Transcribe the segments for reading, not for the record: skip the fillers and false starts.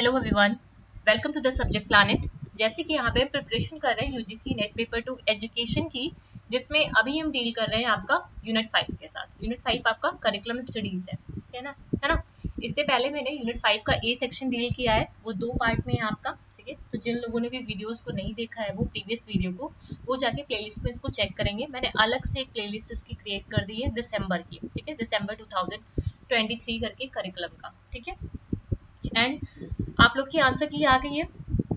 Hello everyone, welcome to the subject planet. जैसे कि यहाँ पे प्रिपरेशन कर रहे हैं यूजीसी नेट पेपर 2 एजुकेशन की, जिसमें अभी हम डील कर रहे हैं आपका यूनिट 5 के साथ। यूनिट 5 आपका करिकुलम स्टडीज है ना। इससे पहले मैंने यूनिट 5 का ए सेक्शन डील किया है, वो 2 पार्ट में है आपका, ठीक है। तो जिन लोगों ने भी वीडियोस को नहीं देखा है वो प्रीवियस वीडियो को वो जाके प्लेलिस्ट में इसको चेक करेंगे। मैंने अलग से एक प्लेलिस्ट इसकी क्रिएट कर दी है दिसंबर की, ठीक है, दिसंबर 2023 करके करिकुलम का, ठीक है। एंड आप लोग की आंसर की आ गई है,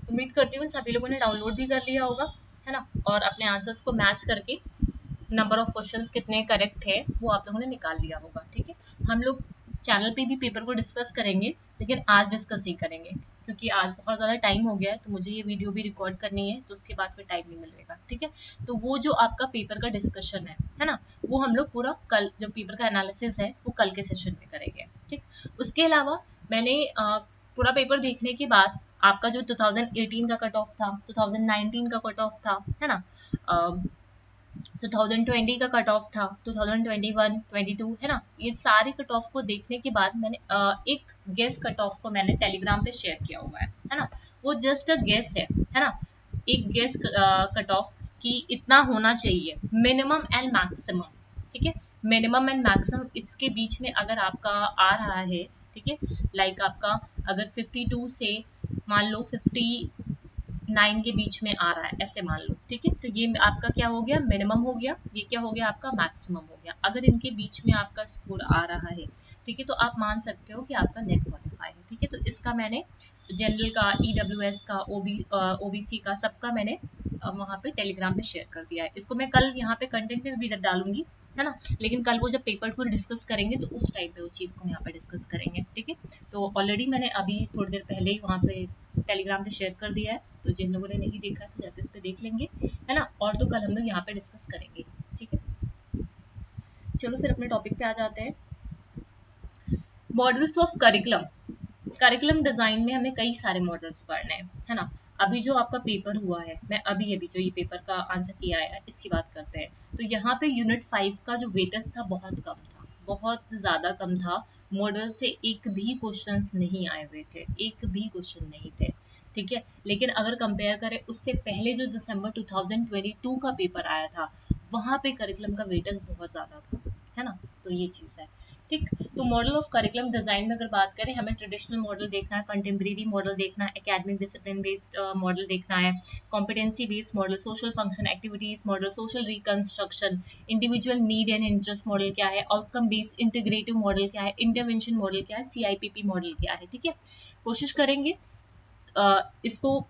उम्मीद करती हूँ सभी लोगों ने डाउनलोड भी कर लिया होगा, है ना। और अपने आंसर्स को मैच करके नंबर ऑफ क्वेश्चंस कितने करेक्ट है वो आप लोगों ने निकाल लिया होगा, ठीक है। हम लोग चैनल पे भी पेपर को डिस्कस करेंगे, लेकिन आज डिस्कस नहीं करेंगे क्योंकि आज बहुत ज़्यादा टाइम हो गया है, तो मुझे ये वीडियो भी रिकॉर्ड करनी है, तो उसके बाद फिर टाइम नहीं मिलेगा, ठीक है। तो वो जो आपका पेपर का डिस्कशन है ना, वो हम लोग पूरा कल, जब पेपर का एनालिसिस है वो कल के सेशन में करेंगे, ठीक। उसके अलावा मैंने पूरा पेपर देखने के बाद आपका जो 2018 का कट ऑफ था, 2019 का कट ऑफ था, है ना, 2020 का कट ऑफ था, 2021, 22, है ना, ये सारे कट ऑफ को देखने के बाद मैंने एक गेस कट ऑफ को मैंने टेलीग्राम पे शेयर किया हुआ है ना। वो जस्ट अ गेस है ना, एक गेस कट ऑफ कि इतना होना चाहिए, मिनिमम एंड मैक्सिमम, ठीक है। मिनिमम एंड मैक्सिमम इसके बीच में अगर आपका आ रहा है, ठीक है, लाइक आपका अगर 52 से मान लो 59 के बीच में आ रहा है, ऐसे मान लो, ठीक है। तो ये आपका क्या हो गया, मिनिमम हो गया, ये क्या हो गया आपका मैक्सिमम हो गया। अगर इनके बीच में आपका स्कोर आ रहा है, ठीक है, तो आप मान सकते हो कि आपका नेट क्वालिफाई है, ठीक है। तो इसका मैंने जनरल का, ईडब्ल्यूएस का, ओबीसी का, सबका मैंने वहाँ पे टेलीग्राम पे शेयर कर दिया है। इसको मैं कल यहाँ पे कंटेंट में भी डालूंगी, है ना, लेकिन कल वो जब पेपर को डिस्कस करेंगे तो उस टाइम पे उस चीज़ को यहाँ पे डिस्कस करेंगे, ठीक है। तो ऑलरेडी मैंने अभी थोड़ी देर पहले ही वहाँ पे टेलीग्राम पे शेयर कर दिया है, तो जिन लोगों ने नहीं देखा तो जाके उस पर देख लेंगे, है ना। और तो कल हम लोग यहाँ पे डिस्कस करेंगे, ठीक है। चलो फिर अपने टॉपिक पे आ जाते हैं। Models of curriculum. Curriculum design में हमें कई सारे मॉडल्स पढ़ने हैं, है ना। अभी जो आपका पेपर हुआ है, मैं अभी जो ये पेपर का आंसर किया है इसकी बात करते हैं। तो यहाँ पे यूनिट 5 का जो वेटेज था बहुत कम था, बहुत ज़्यादा कम था। मॉडल से एक भी क्वेश्चंस नहीं आए हुए थे, एक भी क्वेश्चन नहीं थे, ठीक है। लेकिन अगर कंपेयर करें उससे पहले जो दिसंबर 2022 का पेपर आया था, वहाँ पे करिकुलम का वेटेज बहुत ज़्यादा था, है ना। तो ये चीज़ है, ठीक। तो मॉडल ऑफ करिकुलम डिजाइन में अगर बात करें, हमें ट्रेडिशनल मॉडल देखना है, कंटेम्प्रेरी मॉडल देखना है, एकेडमिक डिसिप्लिन बेस्ड मॉडल देखना है, competency based model, social function activities model, social reconstruction, individual need and interest model क्या है, आउटकम बेस्ड इंटीग्रेटिव मॉडल क्या है, इंटरवेंशन मॉडल क्या है, सीआईपीपी मॉडल क्या है, ठीक है। कोशिश करेंगे इसको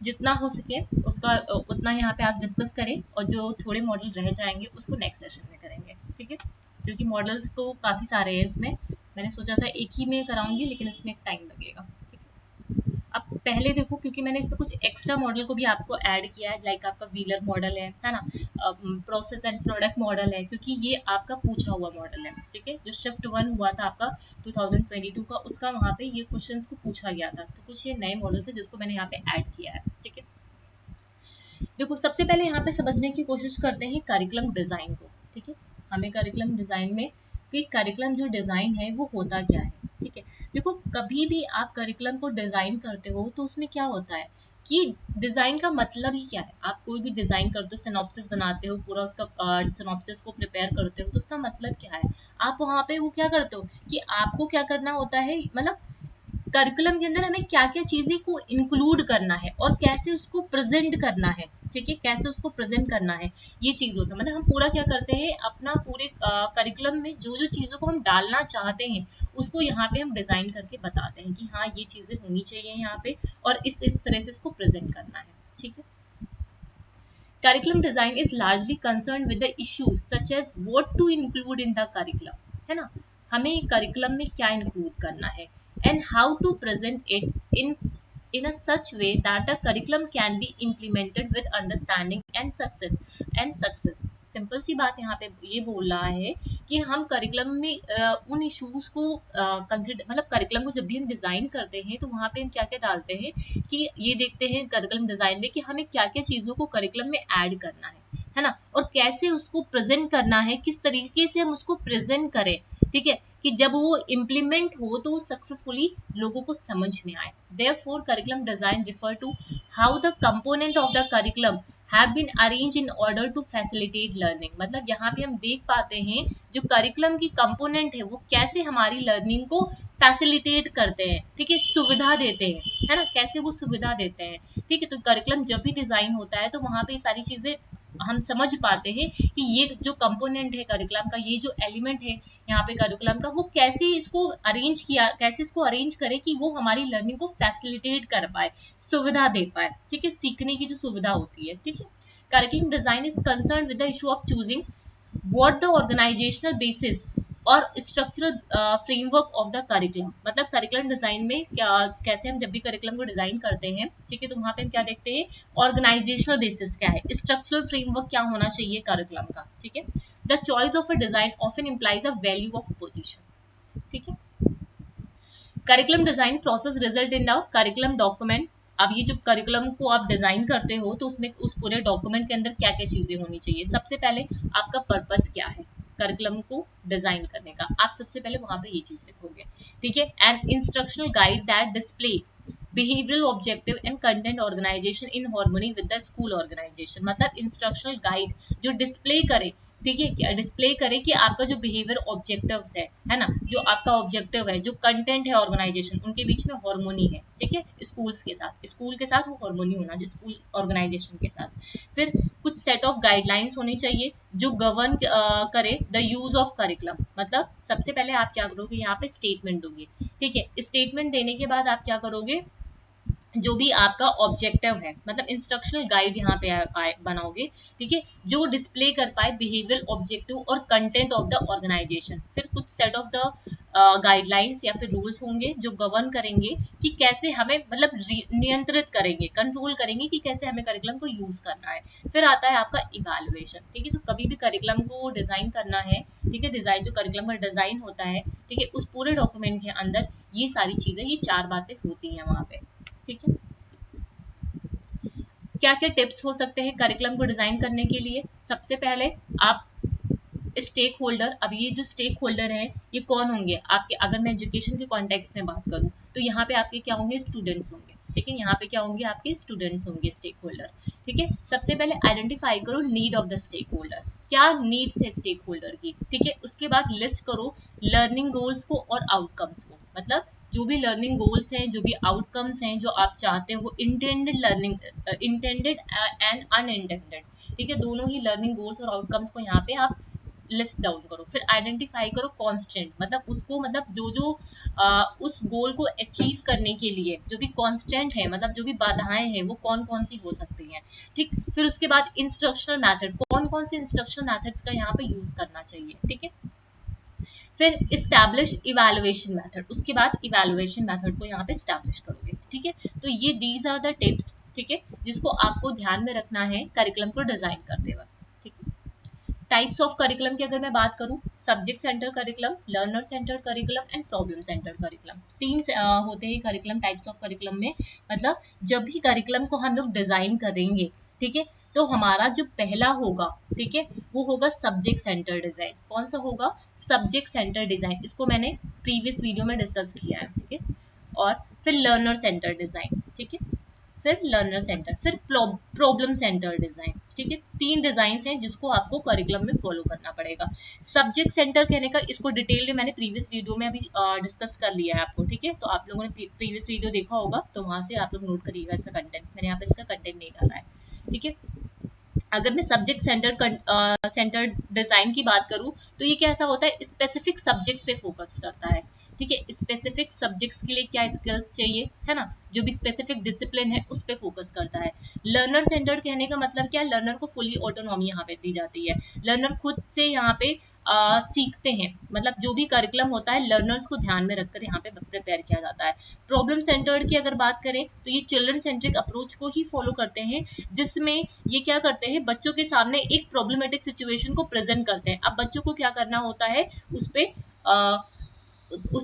जितना हो सके उसका उतना यहाँ पे आज डिस्कस करें, और जो थोड़े मॉडल रह जाएंगे उसको नेक्स्ट सेशन में करेंगे, ठीक है। क्योंकि मॉडल्स तो काफ़ी सारे हैं इसमें, मैंने सोचा था एक ही में कराऊंगी, लेकिन इसमें एक टाइम लगेगा, ठीक है। अब पहले देखो, क्योंकि मैंने इसमें कुछ एक्स्ट्रा मॉडल को भी आपको ऐड किया है, लाइक आपका व्हीलर मॉडल है ना, प्रोसेस एंड प्रोडक्ट मॉडल है, क्योंकि ये आपका पूछा हुआ मॉडल है, ठीक है। जो शिफ्ट 1 हुआ था आपका 2022 का, उसका वहाँ पे ये क्वेश्चंस को पूछा गया था, तो कुछ ये नए मॉडल थे जिसको मैंने यहाँ पे ऐड किया है, ठीक है। देखो सबसे पहले यहाँ पे समझने की कोशिश करते हैं करिकुलम डिजाइन को, ठीक है। हमें करिकुलम डिजाइन में कि करिकुलम जो डिजाइन है वो होता क्या है, ठीक है। देखो कभी भी आप करिकुलम को डिजाइन करते हो तो उसमें क्या होता है कि डिजाइन का मतलब ही क्या है। आप कोई भी डिजाइन करते हो, सिनॉप्सिस बनाते हो, पूरा उसका सिनॉप्सिस को प्रिपेयर करते हो, तो उसका मतलब क्या है। आप वहाँ पे वो क्या करते हो कि आपको क्या करना होता है, मतलब करिकुलम के अंदर हमें क्या क्या चीजें को इंक्लूड करना है और कैसे उसको प्रेजेंट करना है, ठीक है, कैसे उसको प्रेजेंट करना है, ये चीज होता है। मतलब हम पूरा क्या करते हैं, अपना पूरे करिकुलम में जो जो चीजों को हम डालना चाहते हैं उसको यहाँ पे हम डिजाइन करके बताते हैं कि हाँ ये चीजें होनी चाहिए यहाँ पे, और इस तरह से इसको प्रेजेंट करना है, ठीक है। Curriculum design is largely concerned with the issues such as what to include in the curriculum, है ना, हमें करिकुलम में क्या इंक्लूड करना है, and how to present it in a such way that the curriculum can be implemented with understanding and success। Simple सी बात यहाँ पे ये बोल रहा है कि हम करिकुलम में उन इश्यूज को कंसिडर, मतलब करिकुलम को जब भी हम डिजाइन करते हैं तो वहाँ पे हम क्या क्या डालते हैं कि ये देखते हैं करिकुलम डिजाइन में कि हमें क्या क्या चीजों को करिकुलम में ऐड करना है ना, और कैसे उसको प्रेजेंट करना है, किस तरीके से हम उसको प्रेजेंट करें, ठीक है, कि जब वो इम्प्लीमेंट हो तो वो सक्सेसफुली लोगों को समझ में आए। Therefore curriculum design refer to how the component of the curriculum have been arranged in order to facilitate learning। मतलब यहाँ पे हम देख पाते हैं जो करिकुलम की कंपोनेंट है वो कैसे हमारी लर्निंग को फैसिलिटेट करते हैं, ठीक है, सुविधा देते हैं, है ना, कैसे वो सुविधा देते हैं, ठीक है। तो करिकुलम जब भी डिजाइन होता है तो वहां पे सारी चीजें हम समझ पाते हैं कि ये जो कंपोनेंट है करिकुलम का, ये जो एलिमेंट है यहाँ पे करिकुलम का, वो कैसे इसको अरेंज किया, कैसे इसको अरेंज करे कि वो हमारी लर्निंग को फैसिलिटेट कर पाए, सुविधा दे पाए, ठीक है, सीखने की जो सुविधा होती है, ठीक है। Curriculum design is concern with the issue of choosing what the organizational basis और structural framework of the curriculum. मतलब करिकुलम डिजाइन में क्या, कैसे हम जब भी करिकुलम को डिजाइन करते हैं, ठीक है, तो वहां पे हम क्या देखते हैं, ऑर्गेनाइजेशनल बेसिस क्या है, स्ट्रक्चरल फ्रेमवर्क क्या होना चाहिए करिकुलम का, ठीक है। The choice of a design often implies a value of position, ठीक है। Curriculum design process result in the curriculum document. अब ये जो करिकुलम को आप डिजाइन करते हो तो उसमें उस पूरे डॉक्यूमेंट के अंदर क्या क्या चीजें होनी चाहिए। सबसे पहले आपका पर्पस क्या है करिकुलम को डिजाइन करने का, आप सबसे पहले वहां पे ये चीज लिखोगे, ठीक है। And instructional guide that display behavioural objective and content organisation in harmony with the school organisation. मतलब इंस्ट्रक्शनल गाइड जो डिस्प्ले करे, ठीक है, डिस्प्ले करे कि आपका जो बिहेवियर ऑब्जेक्टिव्स है ना, जो आपका ऑब्जेक्टिव है, जो कंटेंट है ऑर्गेनाइजेशन, उनके बीच में हार्मोनी है, ठीक है, स्कूल के साथ वो हार्मोनी होना चाहिए, स्कूल ऑर्गेनाइजेशन के साथ। फिर कुछ सेट ऑफ गाइडलाइंस होने चाहिए जो गवर्न करे द यूज ऑफ करिकुलम। मतलब सबसे पहले आप क्या करोगे, यहाँ पे स्टेटमेंट दोगे, ठीक है, स्टेटमेंट देने के बाद आप क्या करोगे, जो भी आपका ऑब्जेक्टिव है, मतलब इंस्ट्रक्शनल गाइड यहाँ पे बनाओगे, ठीक है, जो डिस्प्ले कर पाए बिहेवियर ऑब्जेक्टिव और कंटेंट ऑफ द ऑर्गेनाइजेशन। फिर कुछ सेट ऑफ द गाइडलाइंस या फिर रूल्स होंगे जो गवर्न करेंगे कि कैसे हमें, मतलब नियंत्रित करेंगे, कंट्रोल करेंगे कि कैसे हमें करिकुलम को यूज करना है। फिर आता है आपका इवैल्यूएशन, ठीक है। तो कभी भी करिकुलम को डिजाइन करना है, ठीक है, डिजाइन जो करिकुलम का डिजाइन होता है, ठीक है, उस पूरे डॉक्यूमेंट के अंदर ये सारी चीजें, ये 4 बातें होती हैं वहां पे, ठीक है। क्या क्या टिप्स हो सकते हैं करिकुलम को डिजाइन करने के लिए। सबसे पहले आप स्टेक होल्डर, अब ये जो स्टेक होल्डर है ये कौन होंगे आपके, अगर मैं एजुकेशन के कॉन्टेक्स्ट में बात करूं तो यहाँ पे आपके क्या होंगे, स्टूडेंट्स होंगे, ठीक है, यहाँ पे क्या होंगे, आपके स्टूडेंट्स होंगे स्टेक होल्डर, ठीक है। सबसे पहले आइडेंटिफाई करो need of the stake holder, क्या नीड्स है स्टेक होल्डर की, ठीक है। उसके बाद लिस्ट करो लर्निंग गोल्स को और आउटकम्स को, मतलब जो भी लर्निंग गोल्स हैं, जो भी आउटकम्स हैं जो आप चाहते हो, वो intended learning, intended and unintended, ठीक है, दोनों ही लर्निंग गोल्स और आउटकम्स को यहाँ पे आप लिस्ट डाउन करो। फिर आइडेंटिफाई करो कॉन्स्टेंट, मतलब उसको, मतलब जो जो उस गोल को अचीव करने के लिए जो भी कॉन्स्टेंट है, मतलब जो भी बाधाएं हैं वो कौन कौन सी हो सकती हैं, ठीक। फिर उसके बाद इंस्ट्रक्शनल मैथड, कौन कौन से इंस्ट्रक्शनल मैथड्स का यहाँ पे यूज करना चाहिए, ठीक है। फिर इस्टेब्लिश इवैल्यूएशन मेथड, उसके बाद इवैल्यूएशन मेथड को यहाँ पे इस्टेब्लिश करोगे, ठीक है। तो ये दीज आर द टिप्स, ठीक है, जिसको आपको ध्यान में रखना है करिकुलम को डिजाइन करते वक्त, ठीक है। टाइप्स ऑफ करिकुलम की अगर मैं बात करूं, subject centre curriculum, learner centre curriculum and problem centre curriculum, 3 होते हैं करिकुलम, टाइप्स ऑफ करिकुलम में। मतलब जब भी करिकुलम को हम लोग डिजाइन करेंगे, ठीक है, तो हमारा जो पहला होगा, ठीक है, वो होगा सब्जेक्ट सेंटर डिजाइन। कौन सा होगा, सब्जेक्ट सेंटर डिजाइन, इसको मैंने प्रीवियस वीडियो में डिस्कस किया है, ठीक है। और फिर लर्नर सेंटर डिजाइन, ठीक है, फिर लर्नर सेंटर, फिर प्रॉब्लम सेंटर डिजाइन, ठीक है। 3 डिजाइन हैं जिसको आपको करिकुलम में फॉलो करना पड़ेगा। सब्जेक्ट सेंटर कहने का, इसको डिटेल में मैंने प्रीवियस वीडियो में अभी डिस्कस कर लिया है आपको, ठीक है। तो आप लोगों ने प्रीवियस वीडियो देखा होगा तो वहां से आप लोग नोट करिएगा इसका कंटेंट, मैंने यहाँ पे इसका कंटेंट नहीं डाला है, ठीक है। अगर मैं सब्जेक्ट सेंटर डिजाइन की बात करूं तो ये कैसा होता है, स्पेसिफिक सब्जेक्ट्स पे फोकस करता है, ठीक है। स्पेसिफिक सब्जेक्ट्स के लिए क्या स्किल्स चाहिए, है ना, जो भी स्पेसिफिक डिसिप्लिन है उस पे फोकस करता है। लर्नर सेंटर्ड कहने का मतलब क्या, लर्नर को फुली ऑटोनॉमी यहाँ पे दी जाती है, लर्नर खुद से यहाँ पे सीखते हैं, मतलब जो भी करिकुलम होता है लर्नर्स को ध्यान में रखकर यहाँ पे प्रिपेयर किया जाता है। प्रॉब्लम सेंटर्ड की अगर बात करें तो ये चिल्ड्रन सेंट्रिक अप्रोच को ही फॉलो करते हैं, जिसमें ये क्या करते हैं, बच्चों के सामने एक प्रॉब्लमेटिक सिचुएशन को प्रेजेंट करते हैं। अब बच्चों को क्या करना होता है, उस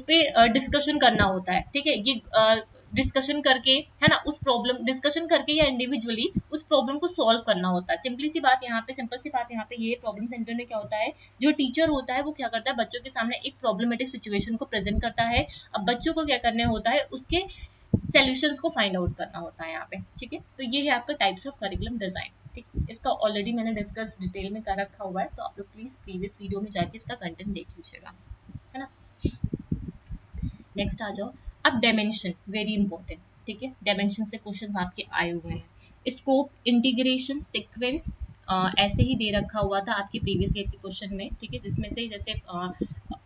पे डिस्कशन करना होता है, ठीक है। ये डिस्कशन करके, है ना, उस प्रॉब्लम डिस्कशन करके या इंडिविजुअली उस प्रॉब्लम को सॉल्व करना होता है। सिंपल सी बात यहाँ पे ये प्रॉब्लम सेंटर में क्या होता है, जो टीचर होता है वो क्या करता है, बच्चों के सामने एक प्रॉब्लमेटिक सिचुएशन को प्रेजेंट करता है। अब बच्चों को क्या करना होता है, उसके सॉल्यूशंस को फाइंड आउट करना होता है यहाँ पे, ठीक है। तो ये है आपका टाइप्स ऑफ करिकुलम डिजाइन, ठीक है। इसका ऑलरेडी मैंने डिस्कस डिटेल में कर रखा हुआ है, तो आप लोग प्लीज प्रीवियस वीडियो में जाके इसका कंटेंट देख लीजिएगा, है ना। नेक्स्ट आ जाओ, अब डायमेंशन, वेरी इंपॉर्टेंट, ठीक है। डायमेंशन से क्वेश्चंस आपके आए हुए हैं। स्कोप, इंटीग्रेशन, सीक्वेंस, ऐसे ही दे रखा हुआ था आपके प्रीवियस ईयर के क्वेश्चन में, ठीक है, जिसमें से जैसे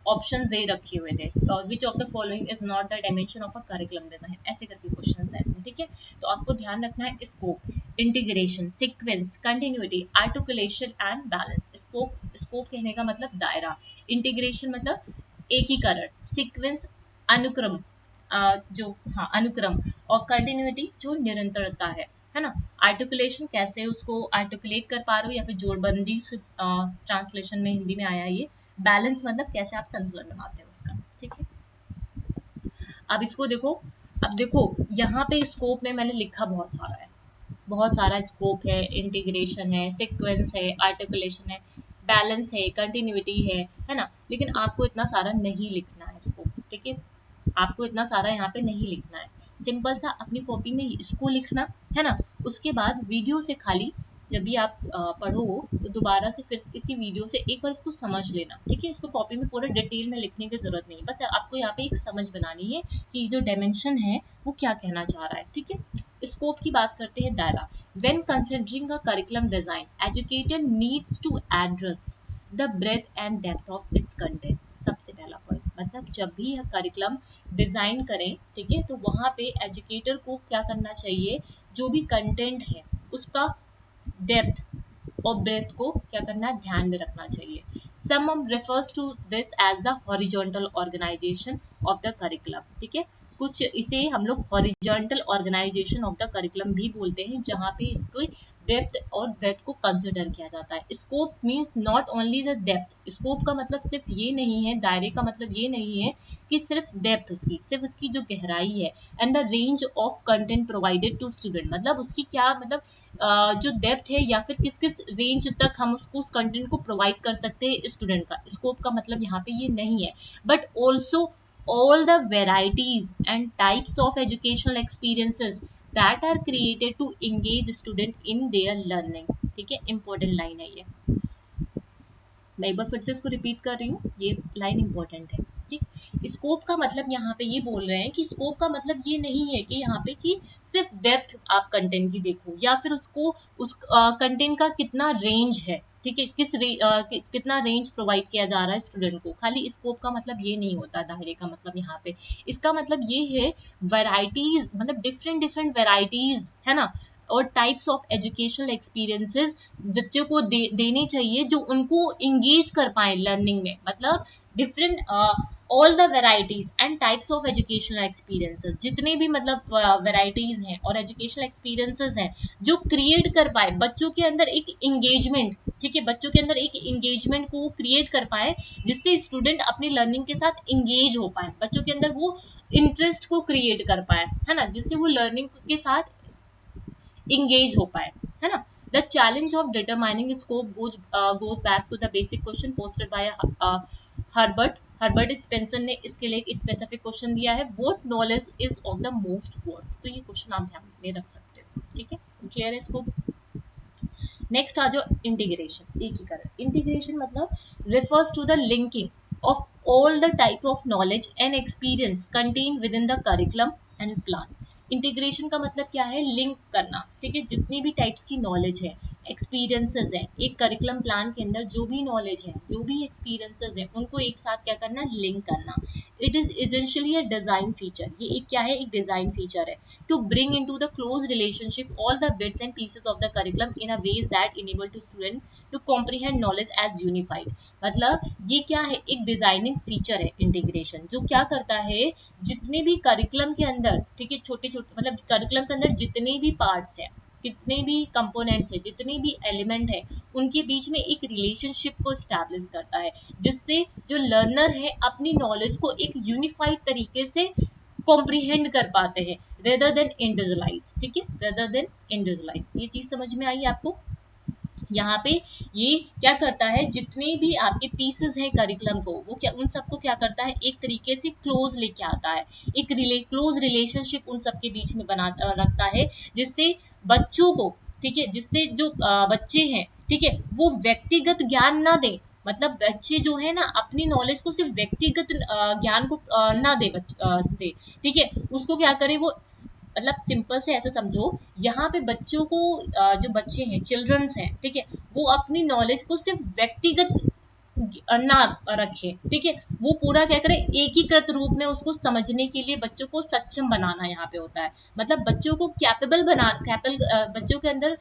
ऑप्शंस दे रखे हुए थे, which of the following is not the dimension of a curriculum design, ऐसे करके क्वेश्चंस है इसमें, ठीक है। तो आपको ध्यान रखना है scope, integration, sequence, continuity, articulation and balance. Scope कहने का मतलब दायरा, इंटीग्रेशन मतलब एकीकरण, सीक्वेंस अनुक्रम, जो हाँ अनुक्रम, और कंटिन्यूटी जो निरंतरता है ना। आर्टिकुलेशन कैसे उसको आर्टिकुलेट कर पा रहे हो, या फिर जोड़बंदी ट्रांसलेशन में हिंदी में आया ये। बैलेंस मतलब कैसे आप संतुलन बनाते हो उसका, ठीक है। अब इसको देखो, अब देखो यहाँ पे स्कोप में मैंने लिखा बहुत सारा है, बहुत सारा स्कोप है, इंटीग्रेशन है, सीक्वेंस है, आर्टिकुलेशन है, बैलेंस है, कंटिन्यूटी है ना। लेकिन आपको इतना सारा नहीं लिखना है इसको, ठीक है। आपको इतना सारा यहाँ पे नहीं लिखना है, सिंपल सा अपनी कॉपी में इसको लिखना है ना। उसके बाद वीडियो से खाली जब भी आप पढ़ो तो दोबारा से फिर इसी वीडियो से एक बार इसको समझ लेना, ठीक है। इसको कॉपी में पूरा डिटेल में लिखने की जरूरत नहीं, बस आपको यहाँ पे एक समझ बनानी है कि जो डायमेंशन है वो क्या कहना चाह रहा है, ठीक है। स्कोप की बात करते हैं, दायरा। When considering a curriculum design, educator needs to address the breadth and depth of its content. सबसे पहला पॉइंट, मतलब जब भी करिकुलम डिजाइन करें, ठीक है, तो वहां पे एजुकेटर को क्या करना चाहिए, जो भी कंटेंट है उसका डेप्थ और ब्रेथ को क्या करना है, ध्यान में रखना चाहिए। Some refers to this as the horizontal organization of the curriculum, ठीक है। कुछ इसे हम लोग horizontal organization of the curriculum भी बोलते हैं, जहां पे इसको डेप्थ और ब्रेथ को कंसिडर किया जाता है। Scope means not only the depth, scope का मतलब सिर्फ ये नहीं है, दायरे का मतलब ये नहीं है कि सिर्फ डेप्थ उसकी, सिर्फ उसकी जो गहराई है, and the range of content provided to student, मतलब उसकी क्या मतलब जो डेप्थ है या फिर किस किस रेंज तक हम उसको उस कंटेंट को प्रोवाइड कर सकते हैं स्टूडेंट का। स्कोप का मतलब यहाँ पे ये नहीं है, but also all the varieties and types of educational experiences that are created to engage student in their learning, ठीक है। इंपॉर्टेंट लाइन है ये, मैं एक बार फिर से इसको रिपीट कर रही हूँ, ये लाइन इंपॉर्टेंट है, ठीक। स्कोप का मतलब यहाँ पे ये बोल रहे हैं कि स्कोप का मतलब ये नहीं है कि यहाँ पे कि सिर्फ डेप्थ आप कंटेंट की देखो, या फिर उसको उस कंटेंट का कितना रेंज है, ठीक है, कितना रेंज प्रोवाइड किया जा रहा है स्टूडेंट को। खाली स्कोप का मतलब ये नहीं होता, दायरे का मतलब यहाँ पे इसका मतलब ये है वैरायटीज, मतलब डिफरेंट डिफरेंट वैरायटीज, है ना, और टाइप्स ऑफ एजुकेशनल एक्सपीरियंसेस बच्चों को देने चाहिए, जो उनको इंगेज कर पाए लर्निंग में। मतलब different all the varieties and types of educational experiences, जितने भी मतलब वेराइटीज हैं और एजुकेशनल एक्सपीरियंसेस हैं, जो क्रिएट कर पाए बच्चों के अंदर एक इंगेजमेंट, ठीक है, बच्चों के अंदर एक इंगेजमेंट को क्रिएट कर पाए, जिससे स्टूडेंट अपनी लर्निंग के साथ इंगेज हो पाए, बच्चों के अंदर वो इंटरेस्ट को क्रिएट कर पाए, है ना, जिससे वो लर्निंग के साथ engage हो पाए, है ना। The challenge of determining scope goes back to the basic question posted by Herbert Spencer ने इसके लिए एक स्पेसिफिक क्वेश्चन दिया है, what knowledge is of the most worth। तो ये क्वेश्चन आप ध्यान में रख सकते हो, ठीक है, क्लियर है इसको। नेक्स्ट आ जाओ इंटीग्रेशन, एकीकरण। इंटीग्रेशन मतलब refers to the linking of all the type of knowledge and experience contained within the curriculum and plan। Integration का मतलब क्या है, लिंक करना, ठीक है, जितनी भी टाइप्स की नॉलेज है, एक्सपीरियंसेस है, एक करिकुलम प्लान के अंदर जो भी नॉलेज है, जो भी एक्सपीरियंसेस है, उनको एक साथ क्या करना, लिंक करना। It is essentially a design feature, ये एक क्या है, एक डिजाइन फीचर है, to bring into the close relationship all the bits and pieces of the curriculum in a ways that enable to student to comprehend knowledge as unified. मतलब ये क्या है, एक डिजाइनिंग फीचर है इंटीग्रेशन, जो क्या करता है, जितने भी करिकुलम के अंदर, ठीक है, छोटे छोटे मतलब करिकुलम के अंदर जितने भी पार्ट्स हैं, कितने भी कंपोनेंट्स है, जितने भी एलिमेंट है, उनके बीच में एक रिलेशनशिप को स्टैब्लिश करता है, जिससे जो लर्नर है अपनी नॉलेज को एक यूनिफाइड तरीके से कॉम्प्रिहेंड कर पाते हैं रेदर देन इंडिविजुअलाइज, ठीक है, रेदर देन इंडिविजुअलाइज। ये चीज समझ में आई आपको? यहाँ पे ये क्या करता है, जितने भी आपके पीसेस हैं करिकुलम को, वो क्या उन सबको क्या करता है, एक तरीके से क्लोज लेके आता है, एक क्लोज रिलेशनशिप उन सबके बीच में बना रखता है, जिससे बच्चों को, ठीक है, जिससे जो बच्चे हैं, ठीक है, वो व्यक्तिगत ज्ञान ना दे, मतलब बच्चे जो है ना अपनी नॉलेज को सिर्फ व्यक्तिगत ज्ञान को ना दे, ठीक है, उसको क्या करे वो, मतलब सिंपल से ऐसे समझो, यहाँ पे बच्चों को जो बच्चे हैं, चिल्ड्रंस हैं, ठीक है, वो अपनी नॉलेज को सिर्फ व्यक्तिगत ना रखे, ठीक है, वो पूरा क्या करे, एकीकृत रूप में उसको समझने के लिए बच्चों को सक्षम बनाना यहाँ पे होता है। मतलब बच्चों को बच्चों के अंदर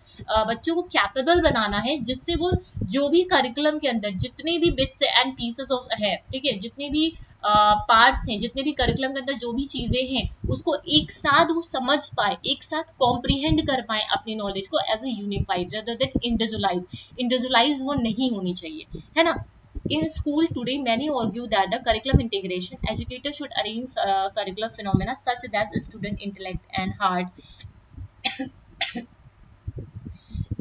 बच्चों को कैपेबल बनाना है, जिससे वो जो भी करिकुलम के अंदर जितने भी बिट्स एंड पीसेस ऑफ है, ठीक है, जितने भी पार्ट्स हैं, जितने भी करिकुलम के अंदर जो भी चीजें हैं, उसको एक साथ वो समझ पाए, एक साथ कॉम्प्रिहेंड कर पाए अपनी नॉलेज को as a unified rather than individualize वो नहीं होनी चाहिए, है ना। In school today, many argue that the curriculum integration, educators should arrange curricular phenomena such that student intellect and heart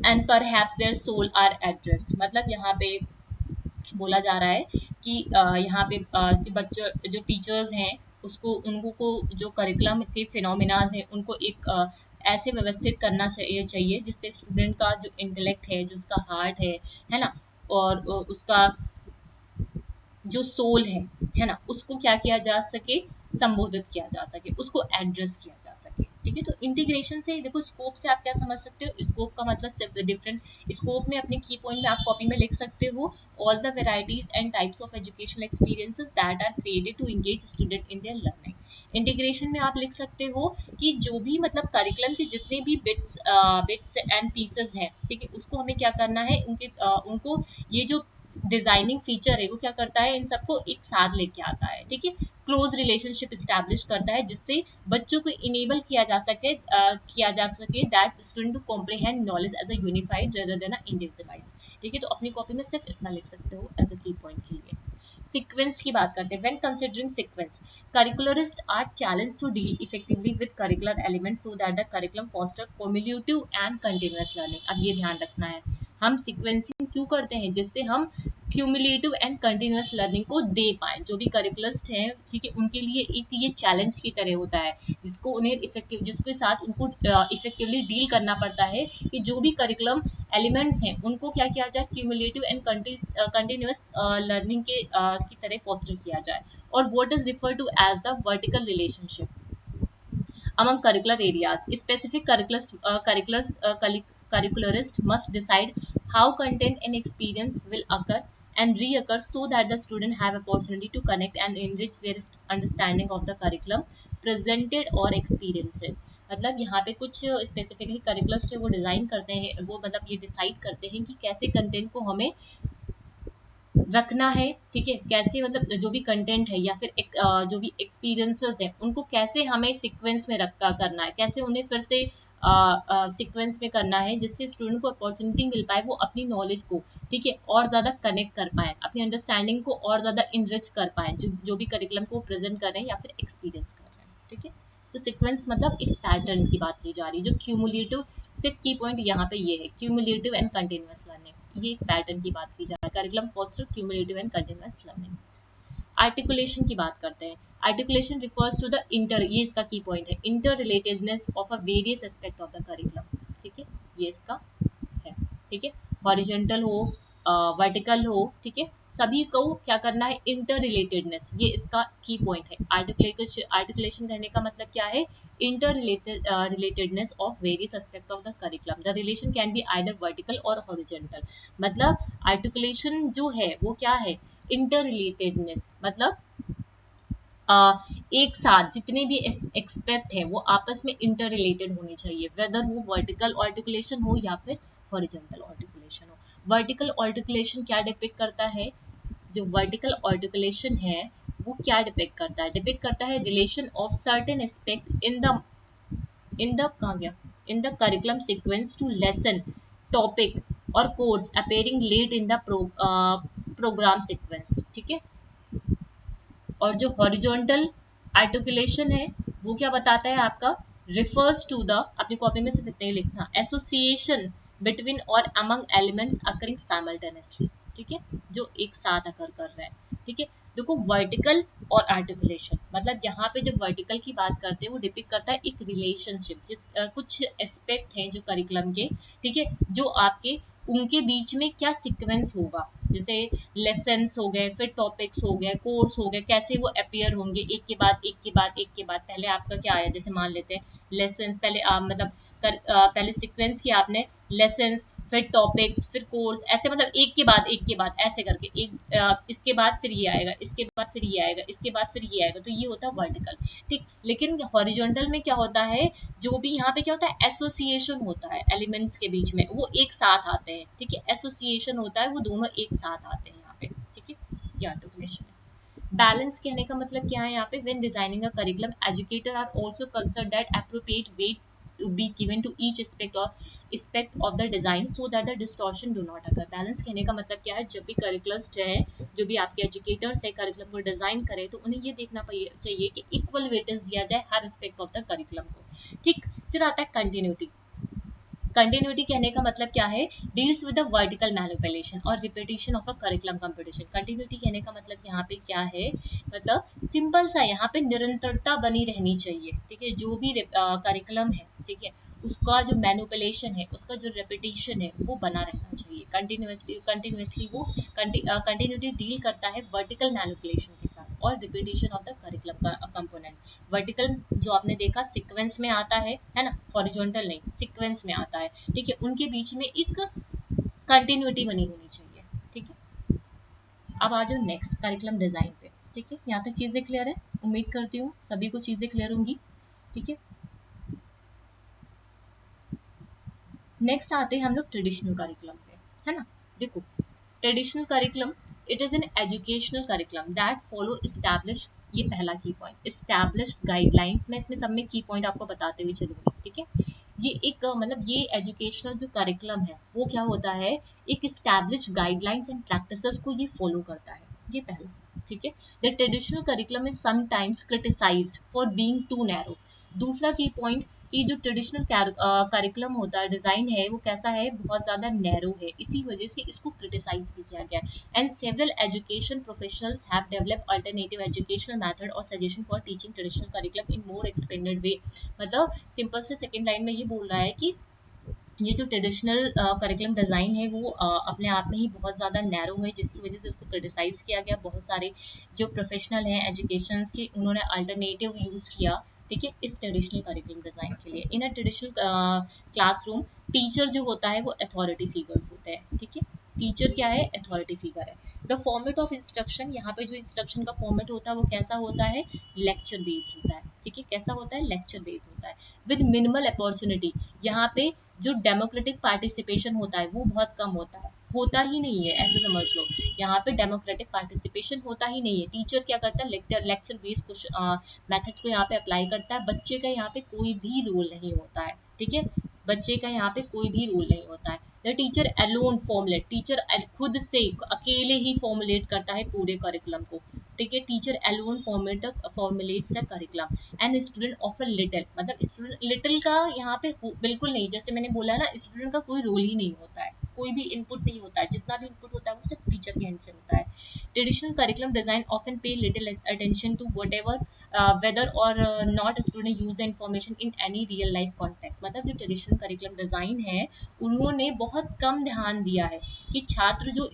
and perhaps their soul are addressed। मतलब यहाँ पे बोला जा रहा है कि यहाँ पे बच्चे जो टीचर्स हैं, उसको उनको को जो करिकुलम के फिनोमिनाज हैं, उनको एक ऐसे व्यवस्थित करना चाहिए जिससे स्टूडेंट का जो इंटेलेक्ट है, जो उसका हार्ट है ना, और उसका जो सोल है ना, उसको क्या किया जा सके, संबोधित किया जा सके, उसको एड्रेस किया जा सके, ठीक है। तो इंटीग्रेशन से देखो, स्कोप से आप क्या समझ सकते हो, स्कोप का मतलब सिर्फ डिफरेंट स्कोप में अपने की पॉइंट में आप कॉपी में लिख सकते हो, all the varieties and types of educational experiences that are created to engage student in their learning. Integration में आप लिख सकते हो कि जो भी मतलब करिकुलम के जितने भी बिट्स एंड पीसेस हैं, ठीक है, उसको हमें क्या करना है, उनको ये जो डिजाइनिंग फीचर है वो क्या करता है, इन सबको एक साथ लेके आता है, ठीक है, क्लोज रिलेशनशिप स्टैब्लिश करता है, जिससे बच्चों को इनेबल किया जा सके that student to comprehend knowledge as a unified rather than a individualize, ठीक है। तो अपनी कॉपी में सिर्फ इतना लिख सकते हो एज अ की पॉइंट के लिए। सीक्वेंस की बात करते हैं। When considering sequence, curricularist are challenge to deal effectively with curricular elements so that the curriculum foster cumulative and continuous learning. अब ये ध्यान रखना है, हम सीक्वेंसिंग क्यों करते हैं, जिससे हम क्यूमुलेटिव एंड कंटिन्यूअस लर्निंग को दे पाए। जो भी करिकुलरिस्ट हैं, ठीक है, उनके लिए एक ये चैलेंज की तरह होता है, जिसके साथ उनको इफेक्टिवली डील करना पड़ता है कि जो भी करिकुलम एलिमेंट्स हैं, उनको क्या किया जाए, क्यूमुलेटिव एंड कंटिन्यूअस लर्निंग की तरह फॉस्टर किया जाए। और what is refer to as the vertical relationship among curricular areas. Specific curricularist must decide how content and experience will occur and reoccur so that the student have opportunity to connect and enrich their understanding of the curriculum presented or experienced। मतलब यहाँ पे कुछ specifically करिकुलरिस्ट है वो design करते हैं, वो मतलब ये डिसाइड करते हैं कि कैसे कंटेंट को हमें रखना है, ठीक है, कैसे मतलब जो भी कंटेंट है या फिर जो भी एक्सपीरियंसेस है, उनको कैसे हमें सीक्वेंस में रखा करना है, कैसे उन्हें फिर से सीक्वेंस में करना है, जिससे स्टूडेंट को अपॉर्चुनिटी मिल पाए वो अपनी नॉलेज को, ठीक है, और ज़्यादा कनेक्ट कर पाए, अपनी अंडरस्टैंडिंग को और ज़्यादा इनरिच कर पाए, जो भी करिकुलम को प्रेजेंट कर रहे हैं या फिर एक्सपीरियंस कर रहे हैं, ठीक है। तो सीक्वेंस मतलब एक पैटर्न की बात की जा रही है। जो क्यूमुलेटिव, सिर्फ की पॉइंट यहाँ पे ये है, क्यूमुलेटिव एंड कंटिन्यूअस लर्निंग, ये एक पैटर्न की बात की जा रही है। Curriculum foster cumulative and continuous learning. Articulation की बात करते हैं। Articulation refers to the inter, ये इसका की पॉइंट है, inter relatedness of a various aspect of the curriculum, ठीक है, ये इसका है, ठीक है। हॉरिजॉन्टल हो, वर्टिकल हो, ठीक है, सभी को क्या करना है, इंटर रिलेटेडनेस, ये इसका की पॉइंट है। आर्टिकुलेशन कहने का मतलब क्या है, inter relatedness of various aspect of the curriculum. The relation can be either vertical और हॉरिजॉन्टल। मतलब आर्टिकुलेशन जो है वो क्या है, इंटर रिलेटेडनेस, मतलब एक साथ जितने भी एक्सपेक्ट है वो आपस में इंटर रिलेटेड होनी चाहिए, वेदर वो वर्टिकल आर्टिकुलेशन हो या फिर हॉरिजॉन्टल आर्टिकुलेशन हो। वर्टिकल आर्टिकुलेशन क्या डिपिक्ट करता है, जो वर्टिकल आर्टिकुलेशन है वो क्या डिपिक्ट करता है, डिपिक्ट करता है रिलेशन ऑफ सर्टेन एस्पेक्ट कहाँ गया, in the curriculum sequence to lesson, topic और course appearing late in the program sequence, ठीक है। और जो हॉरिजॉन्टल आर्टिकुलेशन है वो क्या बताता है आपका, refers to the, अपनी कॉपी में सिर्फ इतना ही लिखना, association between और among elements occurring simultaneously, ठीक है, जो एक साथ अकर कर रहे हैं, ठीक है। देखो वर्टिकल और आर्टिकुलेशन, मतलब यहाँ पे जब वर्टिकल की बात करते हैं वो डिपिक्ट करता है एक रिलेशनशिप, कुछ एस्पेक्ट हैं जो करिकुलम के, ठीक है, जो आपके उनके बीच में क्या सीक्वेंस होगा, जैसे लेसन्स हो गए, फिर टॉपिक्स हो गए, कोर्स हो गए, कैसे वो अपियर होंगे एक के बाद एक के बाद एक के बाद। पहले आपका क्या आया, जैसे मान लेते हैं लेसन्स, पहले मतलब पहले सीक्वेंस किया आपने, लेसन्स, फिर टॉपिक्स, फिर कोर्स, ऐसे मतलब एक के बाद एक के बाद ऐसे करके एक इसके बाद फिर ये आएगा, इसके बाद फिर ये आएगा, इसके बाद फिर ये आएगा, तो ये होता है वर्टिकल, ठीक। लेकिन हॉरिजॉन्टल में क्या होता है, जो भी यहाँ पे क्या होता है, एसोसिएशन होता है एलिमेंट्स के बीच में, वो एक साथ आते हैं, ठीक है, एसोसिएशन होता है, वो दोनों एक साथ आते हैं यहाँ पे, ठीक है, ये आर्टिकुलेशन है। बैलेंस कहने का मतलब क्या है यहाँ पे, when designing a curriculum educator are also concern that appropriate weight to be given to each aspect of the design so that the distortion do not occur। Balance कहने का मतलब क्या है, जब भी करिकुलस्ट है, जो भी आपके एजुकेटर्स है करिकुलम को डिजाइन करे, तो उन्हें ये देखना चाहिए कि इक्वल वेटेज दिया जाए हर एस्पेक्ट ऑफ द करिकुलम को, ठीक। फिर आता है कंटिन्यूटी। कंटिन्यूटी कहने का मतलब क्या है, deals with the vertical manipulation और repetition of a curriculum competition. Continuity कहने का मतलब यहाँ पे क्या है, मतलब सिंपल सा, यहाँ पे निरंतरता बनी रहनी चाहिए, ठीक है, जो भी करिकुलम है, ठीक है, उसका जो मैनिपुलेशन है, उसका जो रेपिटेशन है, वो बना रहना चाहिए कंटिन्यूसली। वो कंटिन्यूटी डील करता है वर्टिकल मैनिपुलेशन के साथ और repetition of the curriculum component. Vertical जो आपने देखा सीक्वेंस में आता है ना, हॉरिजॉन्टल नहीं, सीक्वेंस में आता है, ठीक है, उनके बीच में एक कंटिन्यूटी बनी होनी चाहिए, ठीक है। अब आ जाओ नेक्स्ट करिकुलम डिजाइन पे, ठीक है, यहाँ तक चीजें क्लियर है, उम्मीद करती हूँ सभी को चीजें क्लियर होंगी, ठीक है। नेक्स्ट आते हैं हम लोग ट्रेडिशनल करिकुलम पे, है ना। देखो traditional curriculum, it is an educational curriculum that follow establish, ये पहला की पॉइंट, एस्टैब्लिश्ड गाइडलाइंस। मैं इसमें सब में की पॉइंट आपको बताते हुए चलूंगी, ठीक है। ये एक मतलब ये एजुकेशनल जो करिकुलम है वो क्या होता है, एक एस्टैब्लिश्ड गाइडलाइंस एंड प्रैक्टिसेस को ये फॉलो करता है, ये पहला, ठीक है। The traditional curriculum is sometimes criticized for being too narrow. दूसरा की पॉइंट, कि जो ट्रेडिशनल करिकुलम होता है, डिजाइन है, वो कैसा है, बहुत ज्यादा नैरो है, इसी वजह से इसको क्रिटिसाइज भी किया गया है। And several education professionals have developed alternative educational method और suggestion for teaching traditional curriculum in more expanded way. मतलब सिंपल से सेकंड लाइन में ये बोल रहा है कि ये जो ट्रेडिशनल करिकुलम डिज़ाइन है वो अपने आप में ही बहुत ज़्यादा नैरो है, जिसकी वजह से उसको क्रिटिसाइज़ किया गया। बहुत सारे जो प्रोफेशनल हैं एजुकेशंस के, उन्होंने अल्टरनेटिव यूज़ किया, ठीक है, इस ट्रेडिशनल करिकुलम डिज़ाइन के लिए। इन अ ट्रेडिशनल क्लासरूम टीचर जो होता है वो अथॉरिटी फिगर्स होते हैं, ठीक है। टीचर क्या है, अथॉरिटी फिगर है। द फॉर्मेट ऑफ इंस्ट्रक्शन, यहाँ पे जो इंस्ट्रक्शन का फॉर्मेट होता है वो कैसा होता है, लेक्चर बेस्ड होता है, ठीक है, कैसा होता है, लेक्चर बेस्ड होता है, विद मिनिमल अपॉर्चुनिटी। यहाँ पे जो डेमोक्रेटिक पार्टिसिपेशन होता है वो बहुत कम होता ही नहीं है, ऐसे समझ लो। यहाँ पे डेमोक्रेटिक पार्टिसिपेशन होता ही नहीं है। टीचर क्या करता है, लेक्चर बेस्ड मेथड को यहाँ पे अप्लाई करता है। बच्चे का यहाँ पे कोई भी रोल नहीं होता है, ठीक है, बच्चे का यहाँ पे कोई भी रोल नहीं होता है। The teacher alone formulate, teacher खुद से अकेले ही फॉर्मुलेट करता है पूरे करिकुलम को, ठीक है। Teacher alone formulates the curriculum and student offer little, मतलब स्टूडेंट लिटिल का यहाँ पे बिल्कुल नहीं, जैसे मैंने बोला ना, स्टूडेंट का कोई रोल ही नहीं होता है, कोई भी इनपुट नहीं होता है, जितना भी इनपुट होता है वो सिर्फ टीचर के एंड से होता है। Traditional curriculum design often pay little attention to whatever whether or not student use information in any real life context. मतलब जो ट्रेडिशनल करिकुलम डिजाइन है उन्होंने बहुत कम ध्यान दिया है कि छात्र जो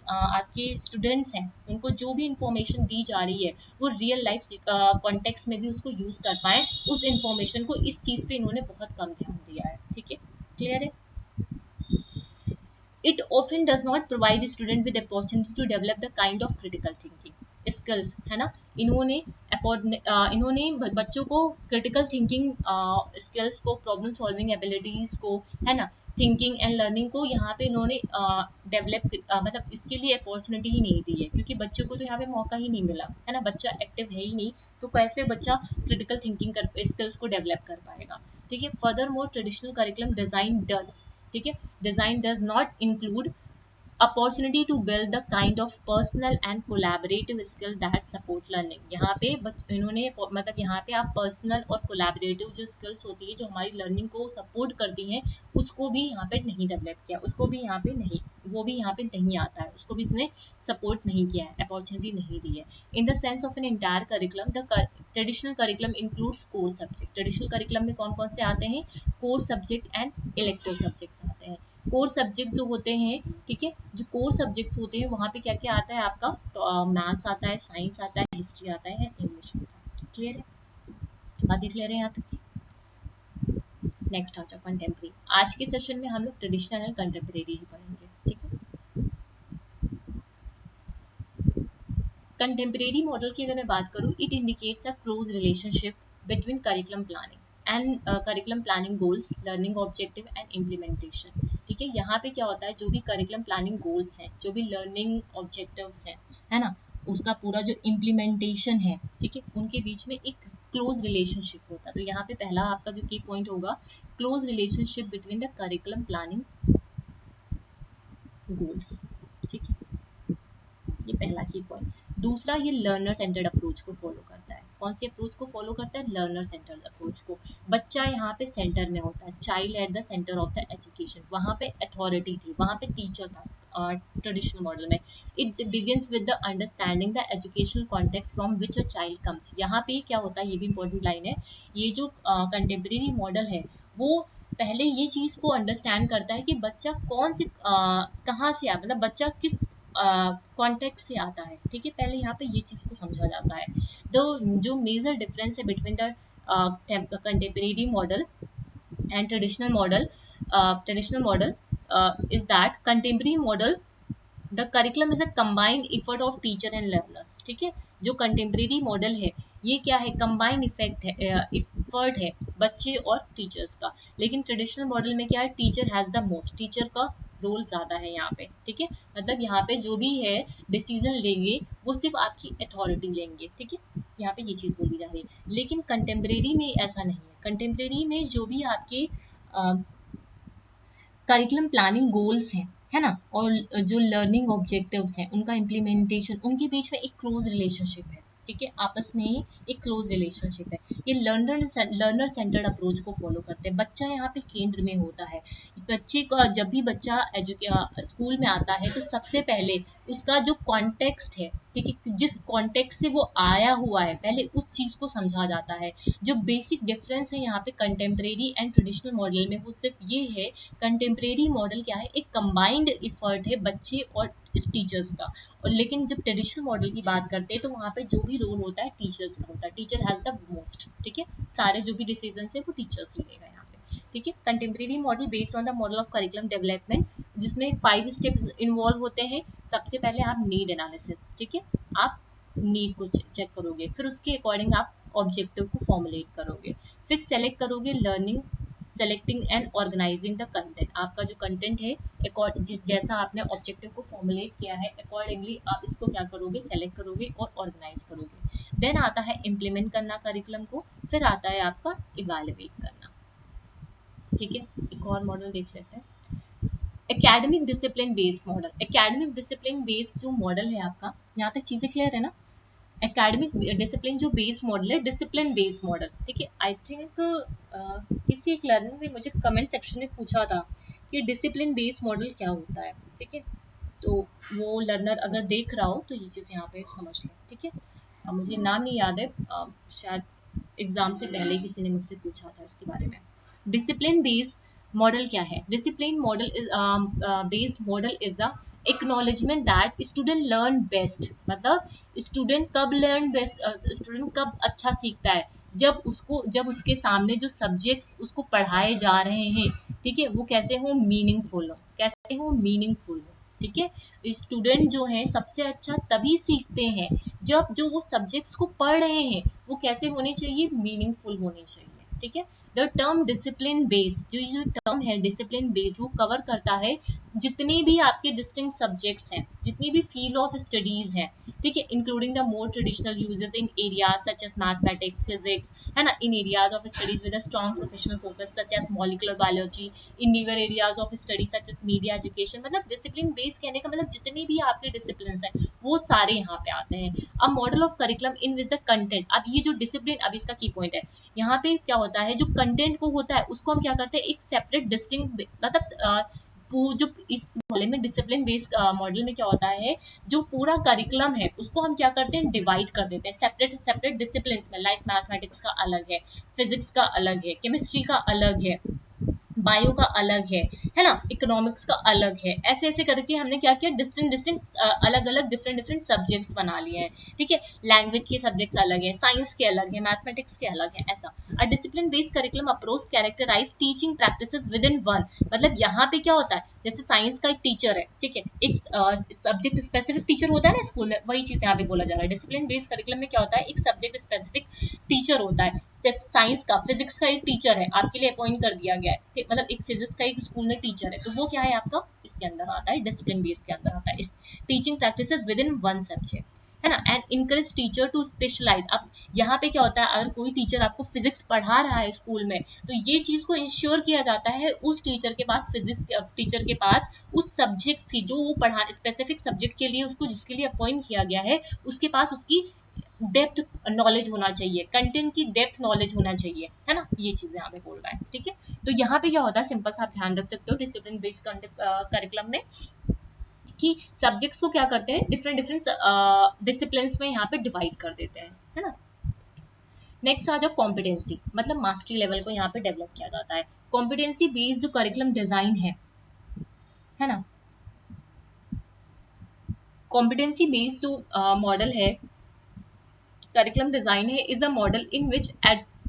आपके स्टूडेंट्स हैं उनको जो भी इंफॉर्मेशन दी जा रही है वो रियल लाइफ कॉन्टेक्स्ट में भी उसको यूज कर पाए, उस इंफॉर्मेशन को, इस चीज पे इन्होंने बहुत कम ध्यान दिया है, ठीक है, क्लियर है। It often does not provide the student with opportunity to develop the kind of critical thinking skills, है ना। इन्होंने बच्चों को क्रिटिकल थिंकिंग स्किल्स को, प्रॉब्लम सॉल्विंग एबिलिटीज को, है ना, थिंकिंग एंड लर्निंग को यहाँ पे इन्होंने डेवलप मतलब इसके लिए अपॉर्चुनिटी ही नहीं दी है, क्योंकि बच्चों को तो यहाँ पे मौका ही नहीं मिला, है ना, बच्चा एक्टिव है ही नहीं, तो कैसे बच्चा क्रिटिकल थिंकिंग स्किल्स को डेवलप कर पाएगा, ठीक है। Furthermore traditional curriculum design does, ठीक है, design does not include opportunity to build the kind of personal and collaborative skill that support learning. यहाँ पे इन्होंने मतलब यहाँ पे आप पर्सनल और कोलैबोरेटिव जो स्किल्स होती है जो हमारी लर्निंग को सपोर्ट करती हैं उसको भी यहाँ पे नहीं डेवलप किया, उसको भी यहाँ पे नहीं, वो भी यहाँ पे नहीं आता है, उसको भी इसने सपोर्ट नहीं किया है, अपॉर्चुनिटी नहीं दी है। In the sense of an entire curriculum, the traditional curriculum includes core subject. Traditional curriculum में कौन कौन से आते हैं? Core subject and elective subjects आते हैं। कोर सब्जेक्ट जो होते हैं, ठीक है, जो कोर सब्जेक्ट्स होते हैं वहाँ पे क्या क्या आता है आपका? मैथ्स आता है, साइंस आता है, हिस्ट्री आता है, इंग्लिश आता है। क्लियर है? बातें क्लियर है यहाँ तक? नेक्स्ट आ जाओ कंटेम्प्रेरी। आज के सेशन में हम लोग ट्रेडिशनल एंड कंटेम्प्रेरी ही पढ़ेंगे, ठीक है। कंटेम्प्रेरी मॉडल की अगर मैं बात करूँ, it indicates a close relationship between curriculum planning and curriculum planning goals, learning objective and implementation. ठीक है, यहाँ पे क्या होता है, जो भी करिकुलम प्लानिंग गोल्स हैं, जो भी लर्निंग ऑब्जेक्टिव्स हैं, है ना, उसका पूरा जो इम्प्लीमेंटेशन है, ठीक है, उनके बीच में एक क्लोज रिलेशनशिप होता है। तो यहाँ पे पहला आपका जो की पॉइंट होगा, close relationship between the curriculum planning goals, ठीक है, ये पहला की पॉइंट। दूसरा, ये लर्नर सेंटर्ड अप्रोच को फॉलो करता है। कौन सी अप्रोच को फॉलो करता है? लर्नर सेंटर्ड अप्रोच को। बच्चा यहाँ पे सेंटर में होता है, child at the centre of the education. वहाँ पे अथॉरिटी थी, वहाँ पे टीचर था ट्रेडिशनल मॉडल में। It begins with the understanding the educational context from which a child comes. यहाँ पे क्या होता है, ये भी इंपॉर्टेंट लाइन है, ये जो कंटेम्प्रेरी मॉडल है वो पहले ये चीज को अंडरस्टैंड करता है कि बच्चा कौन से कहाँ से मतलब बच्चा किस कॉन्टेक्स्ट से आता है, ठीक है, पहले यहाँ पे ये चीज को समझा जाता है। तो जो मेजर डिफरेंस है between the contemporary model and traditional model is that contemporary model the curriculum is a combined effort of teacher and learners। ठीक है, जो कंटेम्प्रेरी मॉडल है ये क्या है? कंबाइंड इफेक्ट है, इफर्ट है बच्चे और टीचर्स का। लेकिन ट्रेडिशनल मॉडल में क्या है? Teacher has the most, teacher का रोल ज्यादा है यहाँ पे, ठीक है, मतलब यहाँ पे जो भी है डिसीजन लेंगे वो सिर्फ आपकी अथॉरिटी लेंगे, ठीक है, यहाँ पे ये चीज बोली जा रही है। लेकिन कंटेम्प्रेरी में ऐसा नहीं है। कंटेम्प्रेरी में जो भी आपके करिकुलम प्लानिंग गोल्स हैं, है ना, और जो लर्निंग ऑब्जेक्टिव्स हैं उनका इम्प्लीमेंटेशन, उनके बीच में एक क्लोज रिलेशनशिप है, ठीक है, आपस में ही एक क्लोज रिलेशनशिप है। ये लर्नर सेंटर्ड अप्रोच को फॉलो करते हैं। बच्चा यहाँ पे केंद्र में होता है। बच्चे को जब भी बच्चा स्कूल में आता है तो सबसे पहले उसका जो कॉन्टेक्स्ट है, ठीक है, जिस कॉन्टेक्स्ट से वो आया हुआ है पहले उस चीज को समझा जाता है। जो बेसिक डिफरेंस है यहाँ पे कंटेम्प्रेरी एंड ट्रेडिशनल मॉडल में वो सिर्फ ये है, कंटेम्प्रेरी मॉडल क्या है? एक कंबाइंड एफर्ट है बच्चे और टीचर्स का। और लेकिन जब ट्रेडिशनल मॉडल की बात करते हैं तो वहाँ पे जो भी रोल होता है टीचर्स का होता है, टीचर हैज द मोस्ट, ठीक है, सारे जो भी डिसीजन है वो टीचर्स ही लेगा यहाँ पे, ठीक है। Contemporary model based on the model of curriculum development, जिसमें 5 स्टेप्स इन्वॉल्व होते हैं। सबसे पहले आप नीड एनालिसिस, ठीक है, आप नीड को चेक करोगे, फिर उसके अकॉर्डिंग आप ऑब्जेक्टिव को फॉर्मुलेट करोगे, फिर सेलेक्ट करोगे learning, selecting and organizing the content. आपका जो कंटेंट है जिस जैसा आपने ऑब्जेक्टिव को फॉर्मुलेट किया है अकॉर्डिंगली आप इसको क्या करोगे? सेलेक्ट करोगे और ऑर्गेनाइज करोगे। देन आता है इम्प्लीमेंट करना करिकुलम को, फिर आता है आपका इवैल्यूएट करना, ठीक है। एक और मॉडल देख लेते हैं, academic discipline based model. Academic discipline based जो मॉडल है आपका, यहाँ तक चीजें क्लियर है ना? एकेडमिक डिसिप्लिन जो बेस्ड मॉडल है, डिसिप्लिन बेस्ड मॉडल, ठीक है। आई थिंक किसी एक लर्नर ने मुझे कमेंट सेक्शन में पूछा था कि डिसिप्लिन बेस्ड मॉडल क्या होता है, ठीक है, तो वो लर्नर अगर देख रहा हो तो ये चीज़ यहाँ पे समझ लें, ठीक है। मुझे नाम नहीं याद है, शायद एग्जाम से पहले किसी ने मुझसे पूछा था इसके बारे में। डिसिप्लिन बेस्ड मॉडल क्या है? Discipline model based model is a acknowledgement that student learn best. मतलब स्टूडेंट कब लर्न बेस्ट, स्टूडेंट कब अच्छा सीखता है? जब उसके सामने जो सब्जेक्ट्स उसको पढ़ाए जा रहे हैं, ठीक है, वो कैसे हो? मीनिंगफुल हो, कैसे हो? मीनिंगफुल हो, ठीक है। स्टूडेंट जो है सबसे अच्छा तभी सीखते हैं जब जो वो सब्जेक्ट्स को पढ़ रहे हैं वो कैसे होने चाहिए? मीनिंगफुल होने चाहिए, ठीक है। The the term discipline based, जो टर्म है डिसिप्लिन बेस्ड, वो कवर करता है जितने भी आपके डिस्टिंक्ट सब्जेक्ट्स हैं, जितनी भी फील्ड ऑफ स्टडीज हैं, ठीक है, including the more traditional uses in areas such as mathematics, physics, है ना, in areas of studies with a strong professional focus such as molecular biology, in newer areas of study such as media education. मतलब discipline based कहने का मतलब जितने भी आपके discipline हैं वो सारे यहाँ पे आते हैं। अब model of curriculum in with the content, अब ये जो डिसिप्लिन, अब इसका की पॉइंट है, यहाँ पे क्या होता है, जो कंटेंट को होता है उसको हम क्या करते हैं, एक सेपरेट डिस्टिंक्ट, मतलब जो इस मॉडल में डिसिप्लिन बेस्ड मॉडल में क्या होता है, जो पूरा करिकुलम है उसको हम क्या करते हैं, डिवाइड कर देते हैं सेपरेट सेपरेट डिसिप्लिन में। लाइक मैथमेटिक्स का अलग है, फिजिक्स का अलग है, केमिस्ट्री का अलग है, बायो का अलग है ना, इकोनॉमिक्स का अलग है, ऐसे ऐसे करके हमने क्या किया, डिस्टिंक्ट डिस्टिंक्ट अलग अलग डिफरेंट डिफरेंट सब्जेक्ट्स बना लिए हैं, ठीक है। लैंग्वेज के सब्जेक्ट्स अलग है, साइंस के अलग है, मैथमेटिक्स के अलग है, ऐसा। A discipline based curriculum approach characterize teaching practices within one, मतलब यहाँ पे क्या होता है, जैसे साइंस का एक टीचर है, ठीक है, एक सब्जेक्ट स्पेसिफिक टीचर होता है ना स्कूल में, वही चीज यहाँ पे बोला जा रहा है। डिसिप्लिन बेस्ड करिकुलम में क्या होता है, एक सब्जेक्ट स्पेसिफिक टीचर होता है, जैसे साइंस का, फिजिक्स का एक टीचर है आपके लिए अपॉइंट कर दिया गया है, मतलब एक फिजिक्स का एक स्कूल में टीचर है, तो वो क्या है आपका इसके अंदर आता है, डिसिप्लिन बेस के अंदर आता है। Teaching practices within one subject, है ना, and encourage teacher to specialize. अब यहाँ पे क्या होता है, अगर कोई टीचर आपको फिजिक्स पढ़ा रहा है स्कूल में, तो ये चीज को इंश्योर किया जाता है उस टीचर के पास, फिजिक्स टीचर के पास उस सब्जेक्ट की, जो वो पढ़ा स्पेसिफिक सब्जेक्ट के लिए उसको जिसके लिए अपॉइंट किया गया है, उसके पास उसकी डेप्थ नॉलेज होना चाहिए, कंटेंट की डेप्थ नॉलेज होना चाहिए, है ना, ये चीजें यहाँ पे बोल रहा है, ठीक है। तो यहाँ पे क्या होता है, सिंपल सा आप ध्यान रख सकते हो डिसिप्लिन बेस्ड करिकुलम में, कि सब्जेक्ट्स को क्या करते हैं, डिफरेंट डिफरेंट डिसिप्लिन में यहाँ पे डिवाइड कर देते हैं, है ना। नेक्स्ट आ जाओ कॉम्पिटेंसी, मतलब मास्टरी लेवल को यहाँ पे डेवलप किया जाता है। कॉम्पिटेंसी बेस्ड जो करिकुलम डिजाइन है ना, कॉम्पिटेंसी बेस्ड जो मॉडल है, curriculum design is a model in which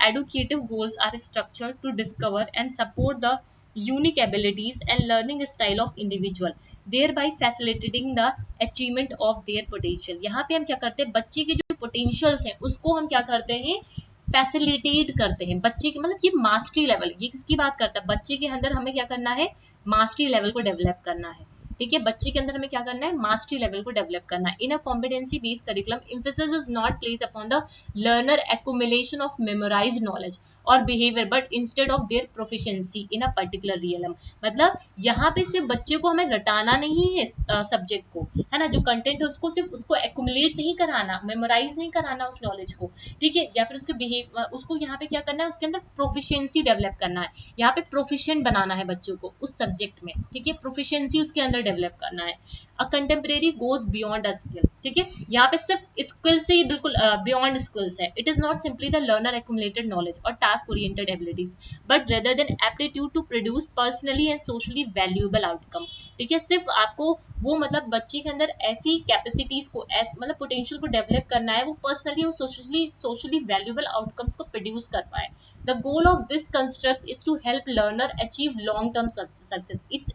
educative goals are structured to discover and support the unique abilities and learning style of individual, thereby facilitating the achievement of their potential। यहाँ पे हम क्या करते हैं, बच्चे के जो पोटेंशियल्स हैं उसको हम क्या करते हैं, फैसिलिटेट करते हैं। बच्चे के मतलब ये मास्टरी लेवल, ये किसकी बात करता है, बच्चे के अंदर हमें क्या करना है, मास्टरी लेवल को डेवलप करना है, ठीक है। बच्चे के अंदर हमें क्या करना है, मास्टरी लेवल को डेवलप करना है। In a competency based curriculum emphasis is not placed upon the learner accumulation of memorized knowledge और behaviour, but instead of their proficiency in a particular realm. मतलब यहाँ पे सिर्फ बच्चे को हमें रटाना नहीं है सब्जेक्ट को, है ना, जो कंटेंट है उसको सिर्फ उसको एक्युमुलेट नहीं कराना, मेमोराइज नहीं कराना उस नॉलेज को, ठीक है, या फिर उसके बिहेव उसको यहाँ पे क्या करना है, उसके अंदर प्रोफिशिएंसी डेवलप करना है, यहाँ पे प्रोफिशिएंट बनाना है बच्चों को उस सब्जेक्ट में, ठीक है, प्रोफिशिएंसी उसके अंदर डेवलप करना है। A contemporary goes beyond a skill, ठीक है, यहाँ पे सिर्फ स्किल से ही बिल्कुल बियॉन्ड स्किल्स है। It is not simply the learner accumulated knowledge और task oriented abilities, but rather than aptitude to produce personally and socially valuable outcome, ठीक है। सिर्फ आपको वो मतलब बच्चे के अंदर ऐसी कैपेसिटीज को मतलब पोटेंशियल को डेवलप करना है, वो पर्सनली और सोशली वैल्यूएबल आउटकम्स को प्रोड्यूस कर पाए। The goal of this construct is to help learner achieve long term success. इस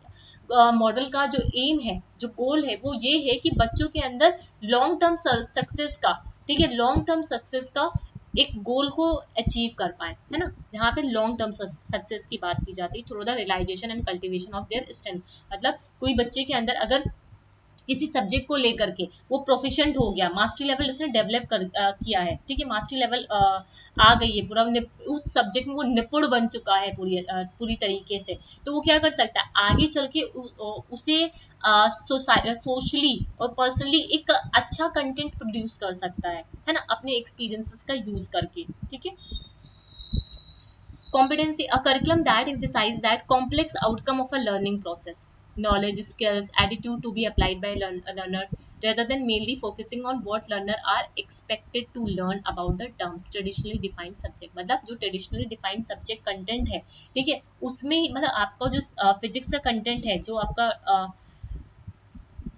मॉडल का जो एम है, जो गोल है, वो ये है कि बच्चों के अंदर लॉन्ग टर्म सक्सेस का, ठीक है, लॉन्ग टर्म सक्सेस का एक गोल को अचीव कर पाए, है ना। यहाँ पे लॉन्ग टर्म सक्सेस की बात की जाती है through the realization and cultivation of their strength. मतलब कोई बच्चे के अंदर अगर किसी सब्जेक्ट को लेकर के वो प्रोफिशिएंट हो गया, मास्टरी लेवल इसने डेवलप किया है, ठीक है, मास्टरी लेवल आ गई है, पूरा उस सब्जेक्ट में वो निपुण बन चुका है पूरी तरीके से, तो वो क्या कर सकता है, आगे चल के उसे सोशली और पर्सनली एक अच्छा कंटेंट प्रोड्यूस कर सकता है ना, अपने एक्सपीरियंसेस का यूज करके, ठीक है। Competency, a curriculum that emphasizes that complex outcome of a learning process, knowledge, skills, attitude to be applied by a learner, rather than mainly focusing on what learner are expected to learn about the terms traditionally defined subject। मतलब जो traditionally defined subject content है, ठीक है, उसमें मतलब आपका जो physics का कंटेंट है, जो आपका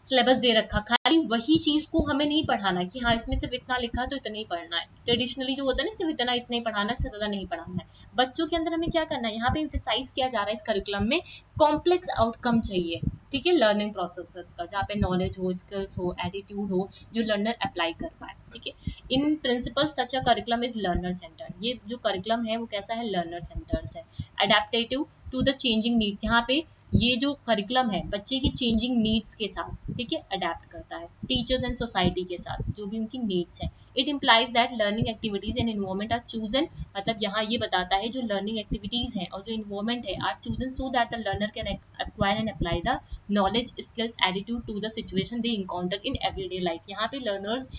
सिलेबस दे रखा, खाली वही चीज को हमें नहीं पढ़ाना कि हाँ इसमें सिर्फ इतना लिखा है तो इतना ही पढ़ना है। ट्रेडिशनली जो होता है ना सिर्फ इतना इतना ही पढ़ाना है, इससे ज्यादा नहीं पढ़ाना है। बच्चों के अंदर हमें क्या करना है, यहाँ पे एम्फेसाइज किया जा रहा है इस करिकुलम में, कॉम्प्लेक्स आउटकम चाहिए, ठीक है, लर्निंग प्रोसेसेस का, जहाँ पे नॉलेज हो, स्किल्स हो, एटीट्यूड हो, जो लर्नर अप्लाई कर पाए, ठीक है। In principle such a curriculum is learner centred. ये जो करिकुलम है वो कैसा है, लर्नर सेंटर्स है। अडेप्टेटिव टू द चेंजिंग नीड्स, यहाँ पे ये जो करिकुलम है बच्चे की चेंजिंग नीड्स के साथ, ठीक है, अडेप्ट करता है टीचर्स एंड सोसाइटी के साथ, जो भी उनकी नीड्स है। It implies that learning activities and environment are chosen, मतलब यहाँ ये बताता है जो लर्निंग एक्टिविटीज है और जो इन्वायरमेंट है are chosen so that the learner can acquire and apply the knowledge, skills, attitude to the situation they encounter in everyday life. यहाँ पे लर्नर्स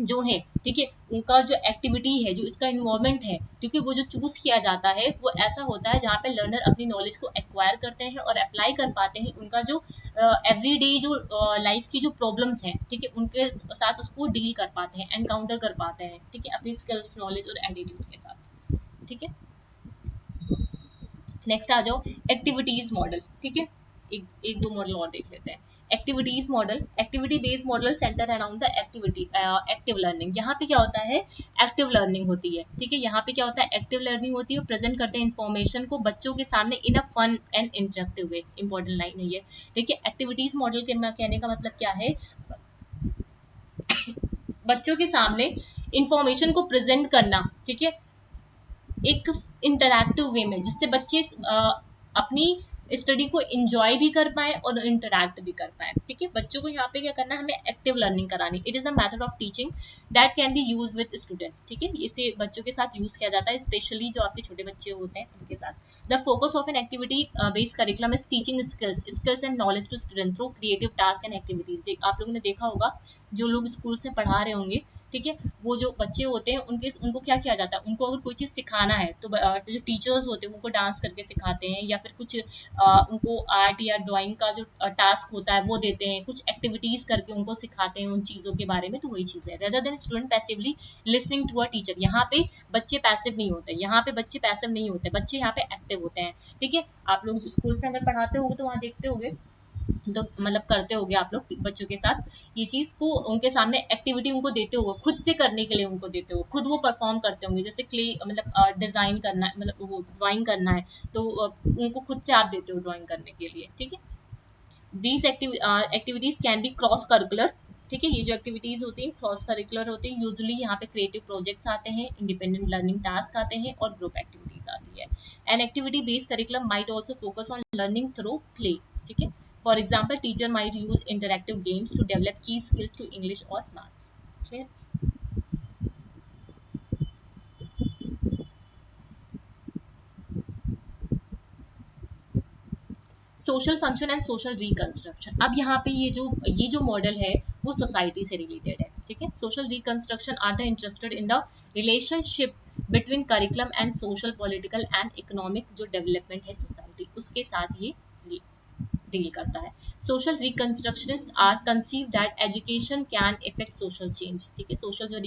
जो है, ठीक है, उनका जो एक्टिविटी है, जो इसका इन्वॉल्वमेंट है, क्योंकि वो जो चूज किया जाता है वो ऐसा होता है जहाँ पे लर्नर अपनी नॉलेज को एक्वायर करते हैं और अप्लाई कर पाते हैं उनका जो एवरीडे जो लाइफ की जो प्रॉब्लम्स हैं, ठीक है, उनके साथ उसको डील कर पाते हैं, एनकाउंटर कर पाते हैं, ठीक है, अपनी स्किल्स, नॉलेज और एटीट्यूड के साथ, ठीक है। नेक्स्ट आ जाओ एक्टिविटीज मॉडल, ठीक है, एक दो मॉडल और देख लेते हैं। Activities model, activity based model centre around the activity, active learning. यहाँ पे क्या होता है, एक्टिव लर्निंग होती है, ठीक है, यहाँ पे क्या होता है, एक्टिव लर्निंग होती है, प्रेजेंट करते हैं इन्फॉर्मेशन को बच्चों के सामने in a fun and interactive way. Important line है ये, ठीक है। एक्टिविटीज मॉडल के कहने का मतलब क्या है, बच्चों के सामने इंफॉर्मेशन को प्रेजेंट करना, ठीक है, एक इंटरैक्टिव वे में, जिससे बच्चे अपनी स्टडी को एंजॉय भी कर पाए और इंटरैक्ट भी कर पाए, ठीक है। बच्चों को यहाँ पे क्या करना है, हमें एक्टिव लर्निंग करानी। It is a method of teaching that can be use with students, ठीक है, इसे बच्चों के साथ यूज किया जाता है, स्पेशली जो आपके छोटे बच्चे होते हैं उनके साथ। The focus of an activity based curriculum is teaching skills and knowledge to student through creative task and activities. आप लोगों ने देखा होगा जो लोग स्कूल से पढ़ा रहे होंगे, ठीक है, वो जो बच्चे होते हैं उनको क्या किया जाता है, उनको अगर कोई चीज़ सिखाना है तो जो टीचर्स होते हैं उनको डांस करके सिखाते हैं, या फिर कुछ उनको आर्ट या ड्राइंग का जो टास्क होता है वो देते हैं, कुछ एक्टिविटीज करके उनको सिखाते हैं उन चीज़ों के बारे में। तो वही चीज़ है, rather than student passively listening to a teacher. यहाँ पे बच्चे पैसिव नहीं होते, यहाँ पे बच्चे पैसिव नहीं होते, बच्चे यहाँ पे एक्टिव होते हैं, ठीक है। आप लोग स्कूल्स में अगर पढ़ाते होंगे तो वहाँ देखते होंगे, तो मतलब करते होगे आप लोग बच्चों के साथ ये चीज को, उनके सामने एक्टिविटी उनको देते हो, खुद से करने के लिए उनको देते हो, खुद वो परफॉर्म करते होंगे, जैसे क्ले मतलब डिजाइन करना है, मतलब वो ड्राइंग करना है, तो उनको खुद से आप देते हो ड्राइंग करने के लिए, ठीक है। These activities can be cross curricular, ठीक है, ये जो एक्टिविटीज होती है क्रॉस करिकुलर होती है। यूजुअली यहाँ पे क्रिएटिव प्रोजेक्ट्स आते हैं, इंडिपेंडेंट लर्निंग टास्क आते हैं और ग्रुप एक्टिविटीज आती है। N activity based curriculum might also focus on learning through play, ठीक है। For example, teacher might use interactive games to develop key skills to English or maths. Clear? Social function and social reconstruction. अब यहाँ पे ये जो model है वो society से रिलेटेड है, ठीक है। Social reconstruction are the interested in the relationship between curriculum and social, political and economic जो डेवलपमेंट है सोसाइटी, उसके साथ ये डील करता है। Social reconstructionist are conceive that education can effect social change, ठीक है। सोशल जो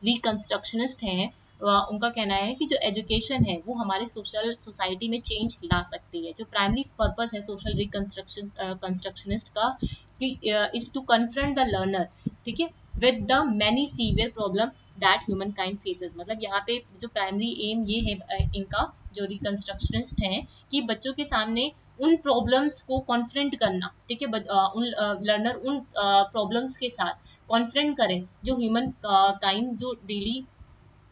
रिकंस्ट्रक्शनिस्ट हैं उनका कहना है कि जो एजुकेशन है वो हमारे सोशल सोसाइटी में चेंज ला सकती है। जो प्राइमरी पर्पस है सोशल कंस्ट्रक्शनिस्ट का is to confront the learner, ठीक है, with the many severe problem that humankind faces. मतलब यहाँ पे जो प्राइमरी एम ये है इनका, जो रिकंस्ट्रक्शनिस्ट हैं, कि बच्चों के सामने उन प्रॉब्लम्स को कॉन्फ्रेंट करना, ठीक है, उन लर्नर उन प्रॉब्लम्स के साथ कॉन्फ्रेंट करें जो ह्यूमन काइंड जो डेली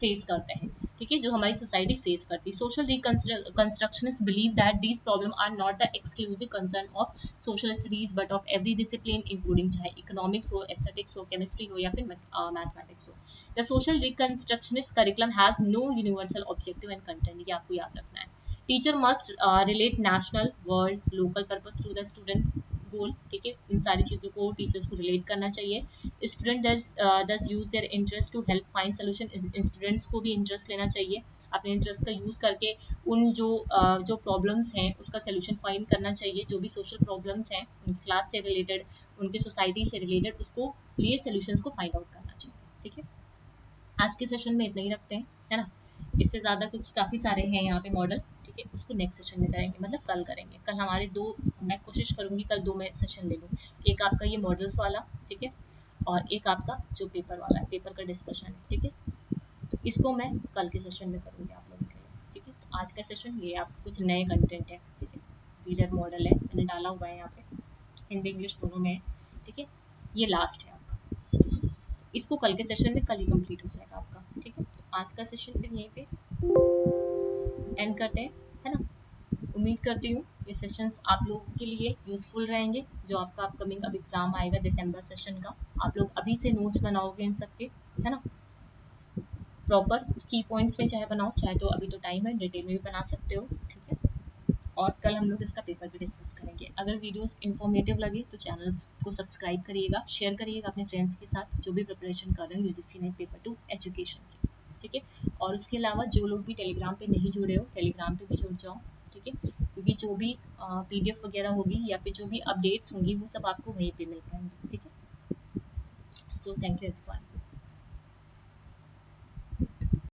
फेस करते हैं, ठीक है, जो हमारी सोसाइटी फेस करती है। Social reconstructionist believe that these problem are not the exclusive concern of social studies but of every discipline including, चाहे इकोनॉमिक्स हो, एस्थेटिक्स हो, केमिस्ट्री हो या फिर मैथमेटिक्स हो। The social reconstructionist curriculum has no universal objective and content, ये आपको याद रखना है। Teacher must relate national, world, local purpose to the student goal, ठीक है, इन सारी चीज़ों को टीचर्स को रिलेट करना चाहिए। Student does use their interest to help find solution, students को भी इंटरेस्ट लेना चाहिए, अपने इंटरेस्ट का यूज करके उन जो प्रॉब्लम्स हैं उसका सोल्यूशन फाइंड करना चाहिए। जो भी सोशल प्रॉब्लम्स हैं उनकी क्लास से रिलेटेड, उनके सोसाइटी से रिलेटेड, उसको लिए सोल्यूशंस को फाइंड आउट करना चाहिए, ठीक है। आज के सेशन में इतना ही रखते हैं, है ना, इससे ज़्यादा क्योंकि काफ़ी सारे हैं यहाँ पे मॉडल। ठीक है, उसको नेक्स्ट सेशन में करेंगे, मतलब कल करेंगे। कल हमारे मैं कोशिश करूंगी कल 2 मैं सेशन ले लूँ, एक आपका ये मॉडल्स वाला, ठीक है, और एक आपका जो पेपर वाला है, पेपर का डिस्कशन है, ठीक है। तो इसको मैं कल के सेशन में करूँगी आप लोगों के लिए, ठीक है। तो आज का सेशन ये आप कुछ नए कंटेंट है, ठीक है, फीडर मॉडल है, मैंने डाला हुआ है यहाँ पे, हिंदी इंग्लिश दोनों में है, ठीक है। ये लास्ट है आपका, तो इसको कल के सेशन में कल ही कंप्लीट हो जाएगा आपका, ठीक है। तो आज का सेशन फिर यहीं पे एंड करते हैं, है ना। उम्मीद करती हूँ ये सेशंस आप लोगों के लिए यूजफुल रहेंगे। जो आपका अपकमिंग अब एग्जाम आएगा दिसंबर सेशन का, आप लोग अभी से नोट्स बनाओगे इन सबके, है ना, प्रॉपर की पॉइंट्स में चाहे बनाओ, चाहे तो अभी तो टाइम है, डिटेल में भी बना सकते हो, ठीक है। और कल हम लोग इसका पेपर भी डिस्कस करेंगे। अगर वीडियोस इन्फॉर्मेटिव लगे तो चैनल को सब्सक्राइब करिएगा, शेयर करिएगा अपने फ्रेंड्स के साथ जो भी प्रिपरेशन कर रहे हैं यूजीसी नेट पेपर 2 एजुकेशन की, ठीक है। और उसके अलावा जो लोग भी टेलीग्राम पे नहीं जुड़े हो, टेलीग्राम पे भी जुड़ जाओ, ठीक है, क्योंकि जो भी पीडीएफ वगैरह होगी या फिर जो भी अपडेट्स होंगी वो सब आपको वहीं पे मिल पाएंगे, ठीक है। So thank you everyone.